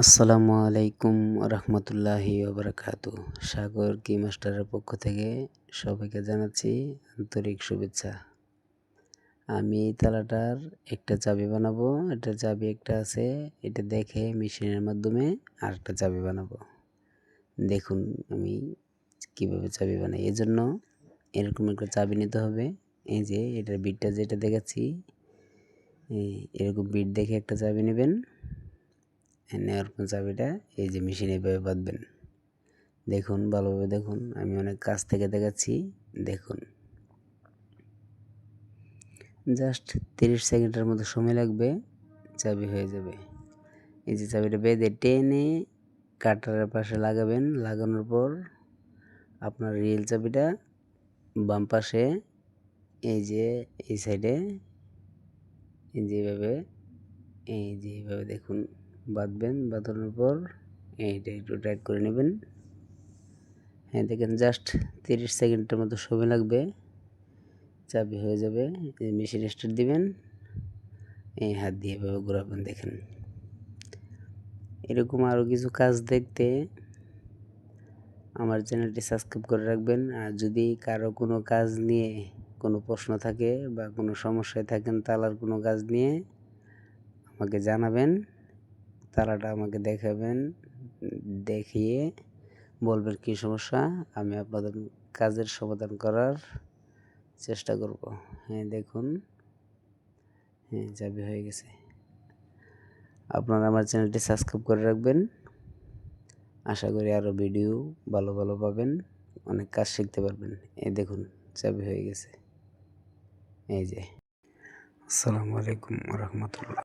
আসসালামু আলাইকুম রহমতুল্লাহি ওবরাকাতু। সাগর কি মাস্টারের পক্ষ থেকে সবাইকে জানাচ্ছি আন্তরিক শুভেচ্ছা। আমি এই তালাটার একটা চাবি বানাবো। এটার চাবি একটা আছে, এটা দেখে মেশিনের মাধ্যমে আরেকটা চাবি বানাবো। দেখুন আমি কিভাবে চাবি বানাই। এজন্য এরকম একটা চাবি নিতে হবে। এই যে এটার বিটটা যেটা দেখাচ্ছি, এরকম বিট দেখে একটা চাবি নেবেন। নেওয়ার পর চাবিটা এই যে মেশিনে এভাবে বাঁধবেন। দেখুন ভালোভাবে দেখুন, আমি অনেক কাছ থেকে দেখাচ্ছি। দেখুন জাস্ট 30 সেকেন্ডের মতো সময় লাগবে, চাবি হয়ে যাবে। এই যে চাবিটা বেঁধে টেনে কাটারের পাশে লাগাবেন। লাগানোর পর আপনার রিয়েল চাবিটা বাম পাশে এই যে এই সাইডে এই যে এইভাবে দেখুন বাঁধবেন। বাঁধানোর পর এইটা একটু টাইট করে নেবেন। হ্যাঁ দেখেন জাস্ট 30 সেকেন্ডের মতো সময় লাগবে, চাবি হয়ে যাবে। মেশিন স্টার্ট দিবেন, এই হাত দিয়ে এভাবে ঘোরাবেন। দেখেন এরকম আরও কিছু কাজ দেখতে আমার চ্যানেলটি সাবস্ক্রাইব করে রাখবেন। আর যদি কারো কোনো কাজ নিয়ে কোনো প্রশ্ন থাকে বা কোনো সমস্যায় থাকেন তালার কোনো কাজ নিয়ে আমাকে জানাবেন। তালাটা আমাকে দেখাবেন, দেখিয়ে বলবেন কী সমস্যা, আমি আপনাদের কাজের সমাধান করার চেষ্টা করব। হ্যাঁ দেখুন, হ্যাঁ চাবি হয়ে গেছে। আপনারা আমার চ্যানেলটি সাবস্ক্রাইব করে রাখবেন। আশা করি আরও ভিডিও ভালো ভালো পাবেন, অনেক কাজ শিখতে পারবেন। এই দেখুন চাবি হয়ে গেছে। এই যে আসসালামু আলাইকুম রহমতুল্লাহ।